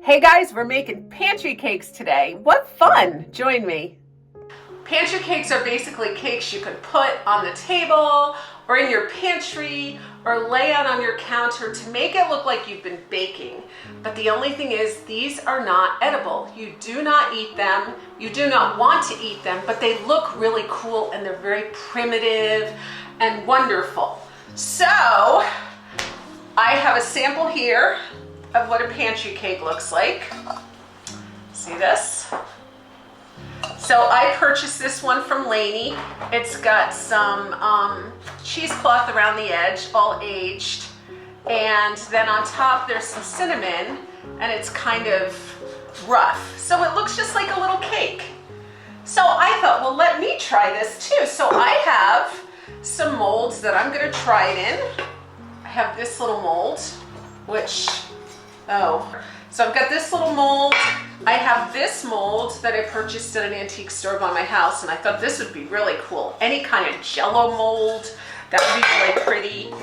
Hey guys, we're making pantry cakes today. What fun! Join me. Pantry cakes are basically cakes you can put on the table or in your pantry or lay out on your counter to make it look like you've been baking. But the only thing is, these are not edible. You do not eat them. You do not want to eat them, but they look really cool and they're very primitive and wonderful. So I have a sample here of what a pantry cake looks like. See this? So I purchased this one from Laney. It's got some cheesecloth around the edge, all aged. And then on top there's some cinnamon and it's kind of rough. So it looks just like a little cake. So I thought, well, let me try this too. So I have some molds that I'm gonna try it in. I have this little mold, which, so I've got this little mold. I have this mold that I purchased at an antique store by my house, and I thought this would be really cool. Any kind of jello mold, that would be really pretty.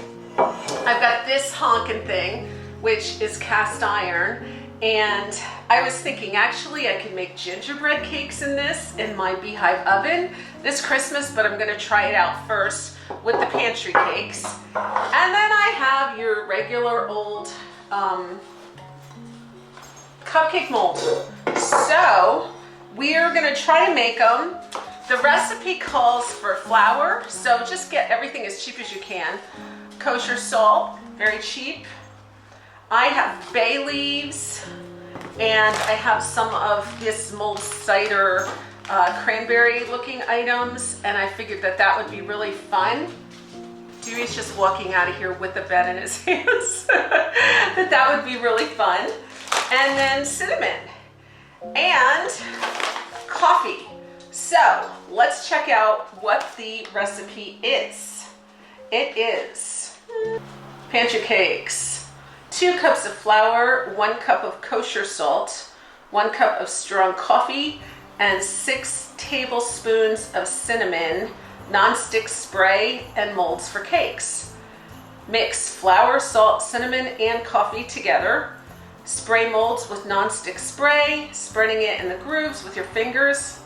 I've got this honkin' thing, which is cast iron, and I was thinking actually I could make gingerbread cakes in this in my beehive oven this Christmas, but I'm gonna try it out first with the pantry cakes. And then I have your regular old cupcake mold. So we're gonna try to make them. The recipe calls for flour, so just get everything as cheap as you can. Kosher salt, very cheap. I have bay leaves, and I have some of this mulled cider cranberry looking items, and I figured that that would be really fun. Dewey's just walking out of here with a bed in his hands. that would be really fun. And then cinnamon and coffee. So let's check out what the recipe is. It is pantry cakes. 2 cups of flour, 1 cup of kosher salt, 1 cup of strong coffee, and 6 tablespoons of cinnamon, non-stick spray, and molds for cakes. Mix flour, salt, cinnamon, and coffee together. Spray molds with non-stick spray, spreading it in the grooves with your fingers.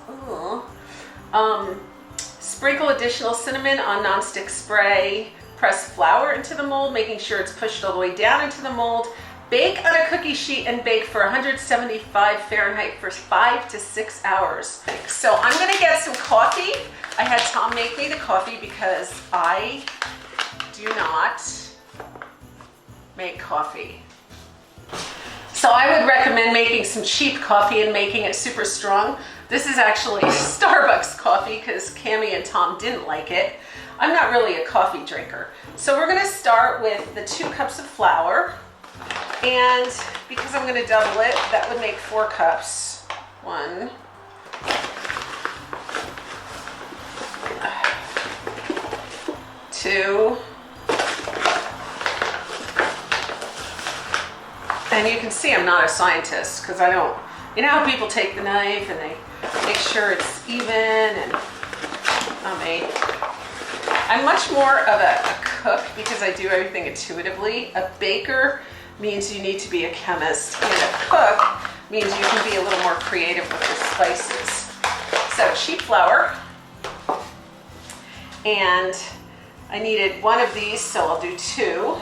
Sprinkle additional cinnamon on non-stick spray. Press flour into the mold, making sure it's pushed all the way down into the mold. Bake on a cookie sheet and bake for 175 Fahrenheit for 5 to 6 hours. So I'm gonna get some coffee. I had Tom make me the coffee because I do not make coffee. So I would recommend making some cheap coffee and making it super strong. This is actually Starbucks coffee because Cammie and Tom didn't like it. I'm not really a coffee drinker. So we're gonna start with the 2 cups of flour. And because I'm gonna double it, that would make 4 cups. 1, 2, and you can see I'm not a scientist because I don't, you know how people take the knife and they make sure it's even, and I'm much more of a cook because I do everything intuitively. A baker means you need to be a chemist, and a cook means you can be a little more creative with your spices. So cheap flour, and I needed 1 of these, so I'll do 2.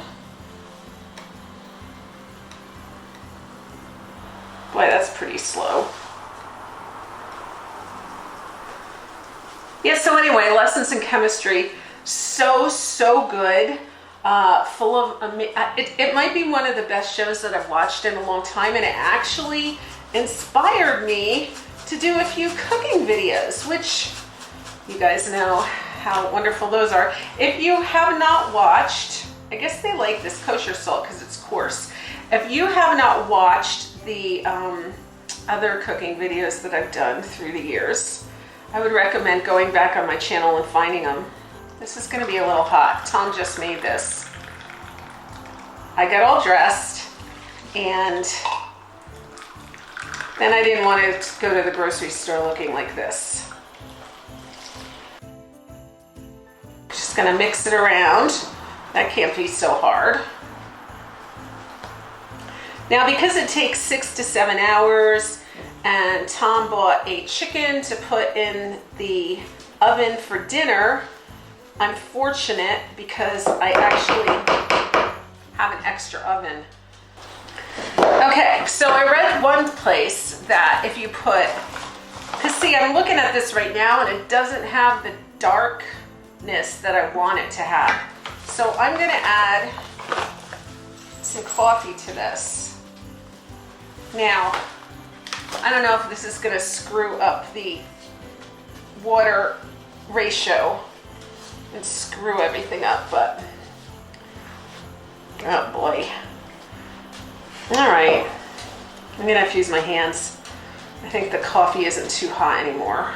Boy, that's pretty slow. Yeah, so anyway, lessons in chemistry, so good. Full of, it might be one of the best shows that I've watched in a long time, and it actually inspired me to do a few cooking videos, which you guys know how wonderful those are. If you have not watched, I guess they like this kosher salt because it's coarse. If you have not watched the other cooking videos that I've done through the years, I would recommend going back on my channel and finding them. This is going to be a little hot. Tom just made this. I got all dressed, and then I didn't want to go to the grocery store looking like this. Just going to mix it around. That can't be so hard. Now, because it takes 6 to 7 hours, and Tom bought a chicken to put in the oven for dinner, I'm fortunate because I actually have an extra oven. Okay, so I read one place that if you put, because see, I'm looking at this right now and it doesn't have the darkness that I want it to have. So I'm gonna add some coffee to this. Now, I don't know if this is gonna screw up the water ratio and screw everything up, but oh boy. All right, I'm gonna have to use my hands. I think the coffee isn't too hot anymore.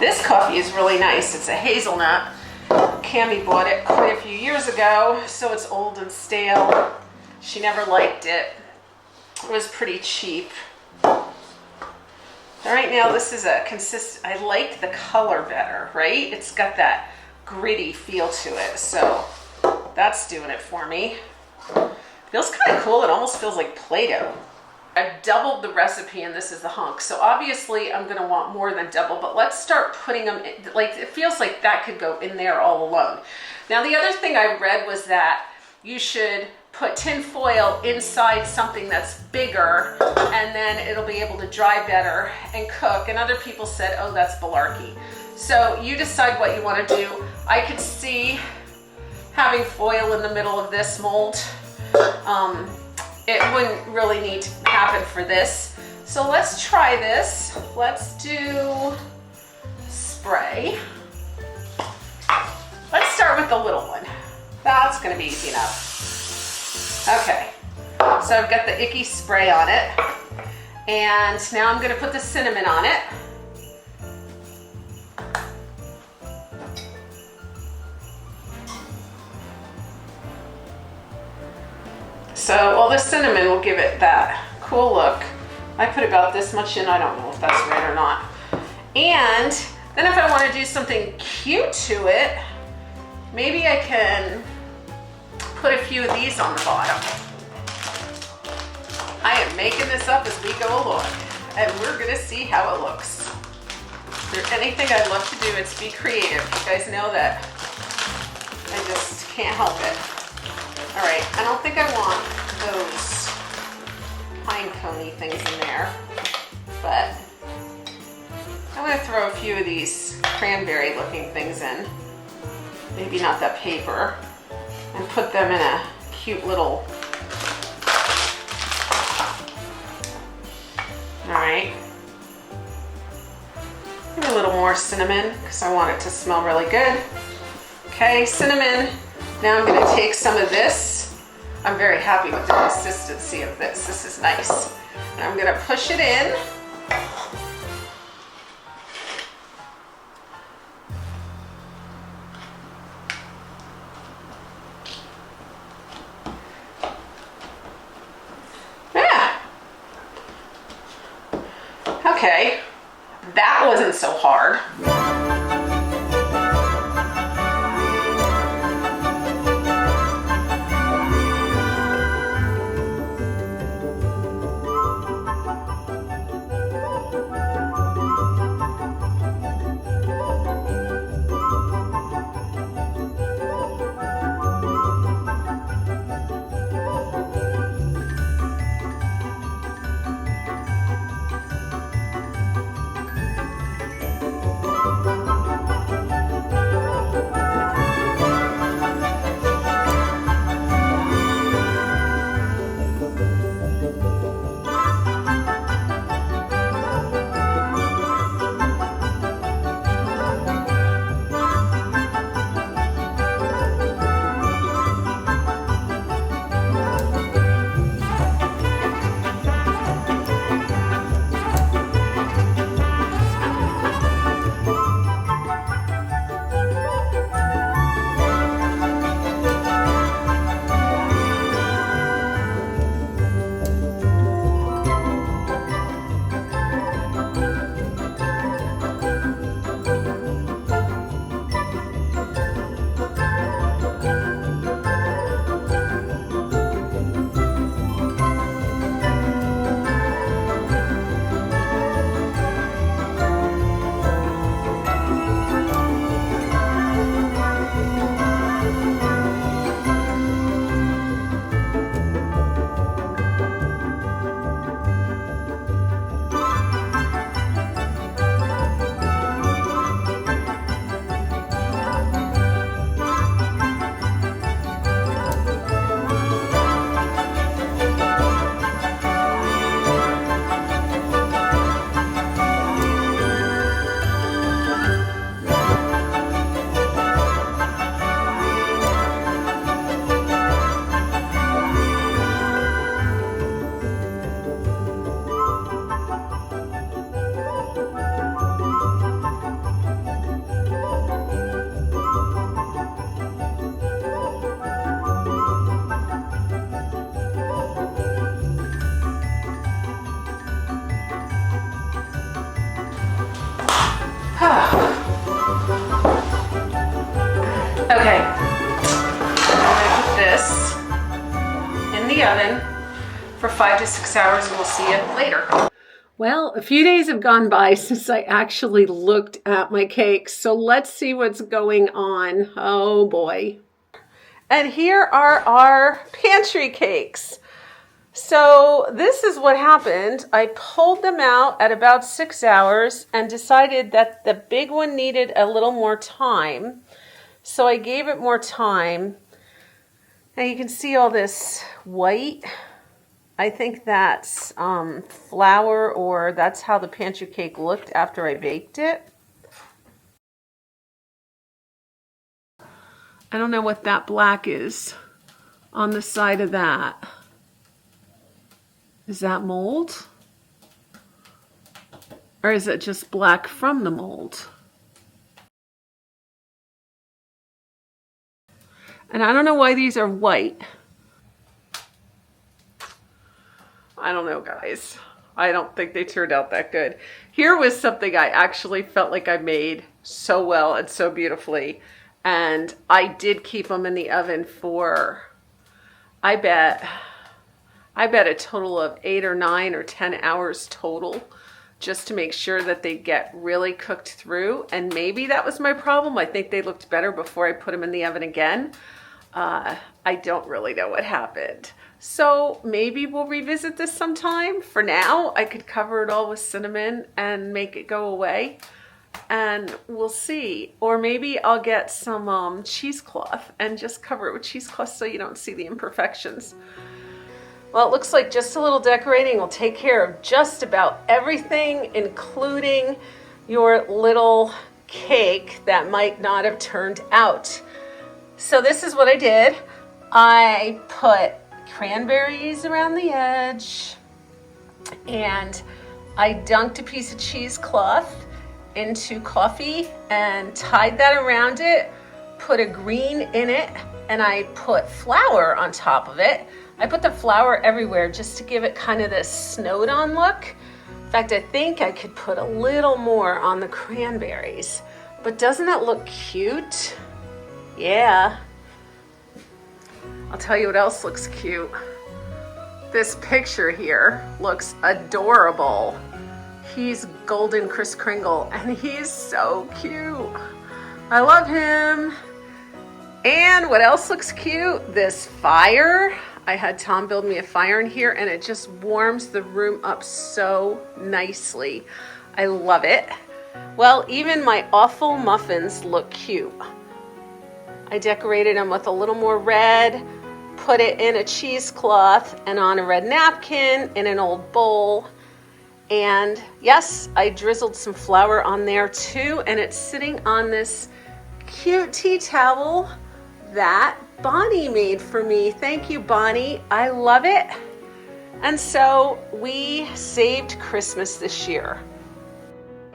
This coffee is really nice. It's a hazelnut. Cammie bought it quite a few years ago, so it's old and stale. She never liked it. It was pretty cheap. All right, now this is a I like the color better, right? It's got that gritty feel to it, so that's doing it for me. Feels kind of cool. It almost feels like Play-Doh. I've doubled the recipe and this is the hunk. So obviously I'm gonna want more than double, but let's start putting them in, like it feels like that could go in there all alone. Now the other thing I read was that you should put tin foil inside something that's bigger and then it'll be able to dry better and cook. And other people said, oh, that's malarkey. So you decide what you want to do. I could see having foil in the middle of this mold. It wouldn't really need to happen for this. So let's try this. Let's do spray. Let's start with the little one. That's gonna be easy enough. Okay, so I've got the icky spray on it. And now I'm gonna put the cinnamon on it. So, well, the cinnamon will give it that cool look. I put about this much in. I don't know if that's right or not. And then if I want to do something cute to it, maybe I can put a few of these on the bottom. I am making this up as we go along, and we're gonna see how it looks. If there's anything I'd love to do, it's be creative. You guys know that I just can't help it. All right, I don't think I want those pine cone-y things in there, but I'm gonna throw a few of these cranberry looking things in, maybe not that paper, and put them in a cute little, all right. Maybe a little more cinnamon because I want it to smell really good. Okay, cinnamon. Now I'm going to take some of this. I'm very happy with the consistency of this. This is nice. And I'm going to push it in. Yeah. Okay. That wasn't so hard. the oven for 5 to 6 hours, and we'll see you later. Well, a few days have gone by since I actually looked at my cakes, so let's see what's going on. Oh boy. And here are our pantry cakes. So this is what happened. I pulled them out at about 6 hours and decided that the big one needed a little more time. So I gave it more time. And you can see all this white. I think that's flour, or that's how the pantry cake looked after I baked it. I don't know what that black is on the side of that. Is that mold? Or is it just black from the mold? And I don't know why these are white. I don't know, guys. I don't think they turned out that good. Here was something I actually felt like I made so well and so beautifully. And I did keep them in the oven for, I bet a total of 8 or 9 or 10 hours total, just to make sure that they get really cooked through. And maybe that was my problem. I think they looked better before I put them in the oven again. I don't really know what happened. So maybe we'll revisit this sometime. For now, I could cover it all with cinnamon and make it go away. And we'll see. Or maybe I'll get some cheesecloth and just cover it with cheesecloth so you don't see the imperfections. Well, it looks like just a little decorating will take care of just about everything, including your little cake that might not have turned out. So this is what I did. I put cranberries around the edge, and I dunked a piece of cheesecloth into coffee and tied that around it, put a green in it, and I put flour on top of it. I put the flour everywhere just to give it kind of this snowed on look. In fact, I think I could put a little more on the cranberries. But doesn't that look cute? Yeah. I'll tell you what else looks cute. This picture here looks adorable. He's Golden Kris Kringle, and he's so cute. I love him. And what else looks cute? This fire. I had Tom build me a fire in here, and it just warms the room up so nicely. I love it. Well, even my awful muffins look cute. I decorated them with a little more red, put it in a cheesecloth and on a red napkin in an old bowl. And yes, I drizzled some flour on there too, and it's sitting on this cute tea towel that Bonnie made for me. Thank you, Bonnie. I love it. And so we saved Christmas this year.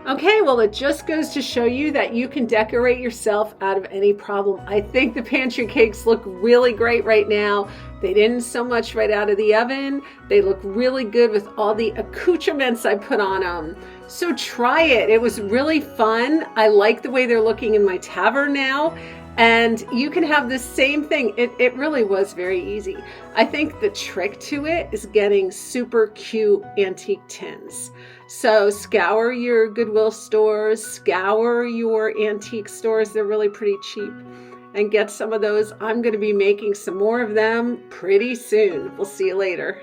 Okay, well, it just goes to show you that you can decorate yourself out of any problem. I think the pantry cakes look really great right now. They didn't so much right out of the oven. They look really good with all the accoutrements I put on them. So try it. It was really fun. I like the way they're looking in my tavern now. And you can have the same thing. It really was very easy. I think the trick to it is getting super cute antique tins. So scour your Goodwill stores, scour your antique stores. They're really pretty cheap. And get some of those. I'm going to be making some more of them pretty soon. We'll see you later.